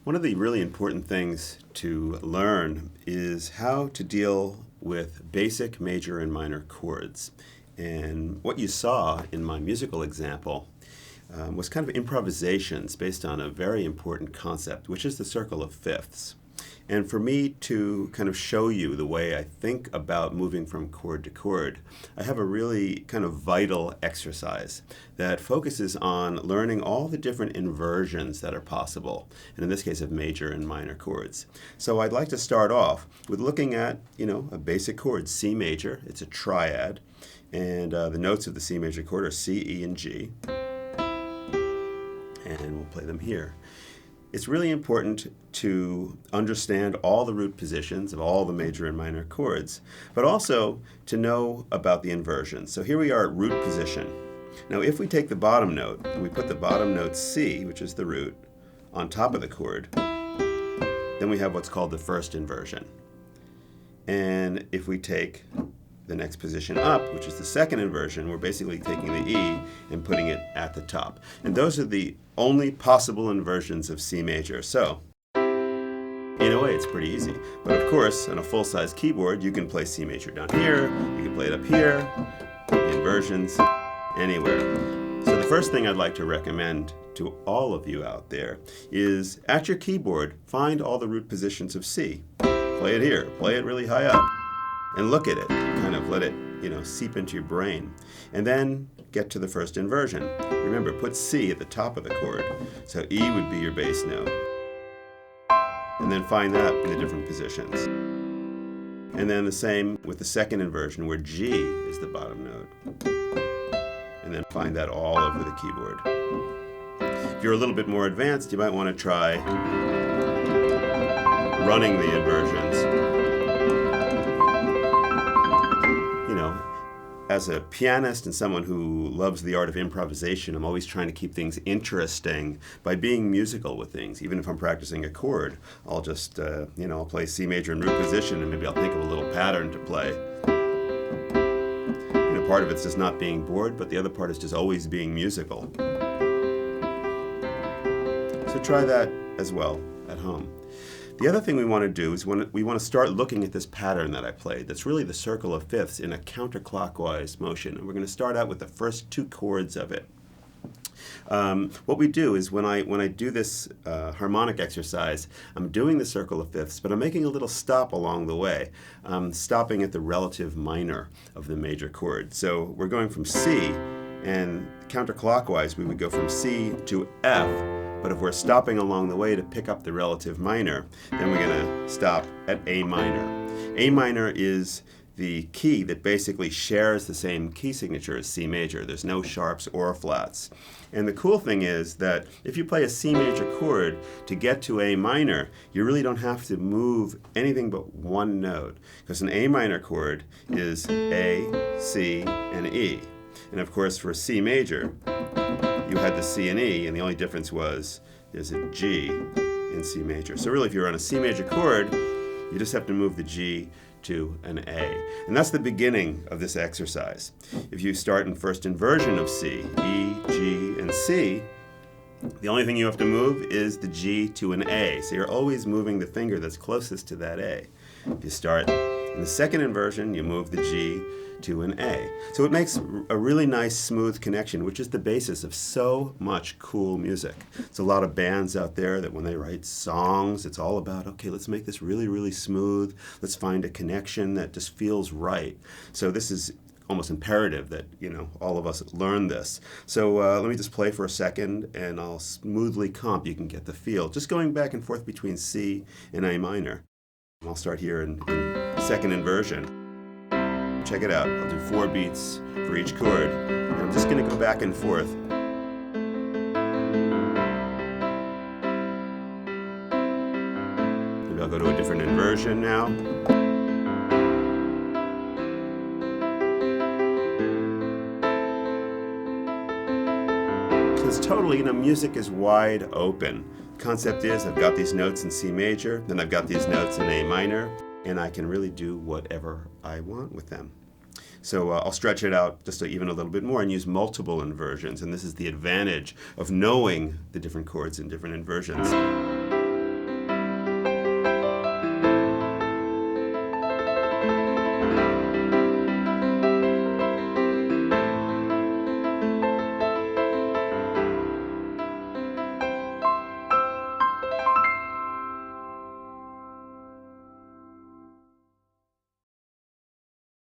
One of the really important things to learn is how to deal with basic major and minor chords. And what you saw in my musical example was kind of improvisations based on a very important concept, which is the circle of fifths. And for me to kind of show you the way I think about moving from chord to chord, I have a really kind of vital exercise that focuses on learning all the different inversions that are possible, and in this case of major and minor chords. So I'd like to start off with looking at, a basic chord, C major. It's a triad, and the notes of the C major chord are C, E, and G, and we'll play them here. It's really important to understand all the root positions of all the major and minor chords, but also to know about the inversions. So here we are at root position. Now if we take the bottom note and we put the bottom note C, which is the root, on top of the chord, then we have what's called the first inversion. And if we take the next position up, which is the second inversion, we're basically taking the E and putting it at the top. And those are the only possible inversions of C major. So, in a way, it's pretty easy. But of course, on a full-size keyboard, you can play C major down here, you can play it up here, the inversions, anywhere. So the first thing I'd like to recommend to all of you out there is, at your keyboard, find all the root positions of C. Play it here, play it really high up, and look at it, kind of let it, seep into your brain. And then get to the first inversion. Remember, put C at the top of the chord. So E would be your bass note. And then find that in the different positions. And then the same with the second inversion, where G is the bottom note. And then find that all over the keyboard. If you're a little bit more advanced, you might want to try running the inversions. As a pianist and someone who loves the art of improvisation, I'm always trying to keep things interesting by being musical with things. Even if I'm practicing a chord, I'll just, I'll play C major in root position and maybe I'll think of a little pattern to play. Part of it's just not being bored, but the other part is just always being musical. So try that as well at home. The other thing we want to do is we want to start looking at this pattern that I played. That's really the circle of fifths in a counterclockwise motion. And we're going to start out with the first two chords of it. What we do is when I do this harmonic exercise, I'm doing the circle of fifths, but I'm making a little stop along the way. Stopping at the relative minor of the major chord. So we're going from C, and counterclockwise we would go from C to F. But if we're stopping along the way to pick up the relative minor, then we're going to stop at A minor. A minor is the key that basically shares the same key signature as C major. There's no sharps or flats. And the cool thing is that if you play a C major chord to get to A minor, you really don't have to move anything but one note, because an A minor chord is A, C, and E. And of course for C major, you had the C and E, and the only difference was there's a G in C major. So really, if you're on a C major chord, you just have to move the G to an A. And that's the beginning of this exercise. If you start in first inversion of C, E, G, and C, the only thing you have to move is the G to an A. So you're always moving the finger that's closest to that A. If you start in the second inversion, you move the G to an A. So it makes a really nice smooth connection, which is the basis of so much cool music. It's a lot of bands out there that when they write songs, it's all about, okay, let's make this really, really smooth. Let's find a connection that just feels right. So this is almost imperative that, all of us learn this. So let me just play for a second and I'll smoothly comp. You can get the feel. Just going back and forth between C and A minor. I'll start here in second inversion. Check it out. I'll do 4 beats for each chord. And I'm just going to go back and forth. Maybe I'll go to a different inversion now. So it's totally, music is wide open. The concept is I've got these notes in C major, then I've got these notes in A minor, and I can really do whatever I want with them. So I'll stretch it out just even a little bit more and use multiple inversions, and this is the advantage of knowing the different chords in different inversions.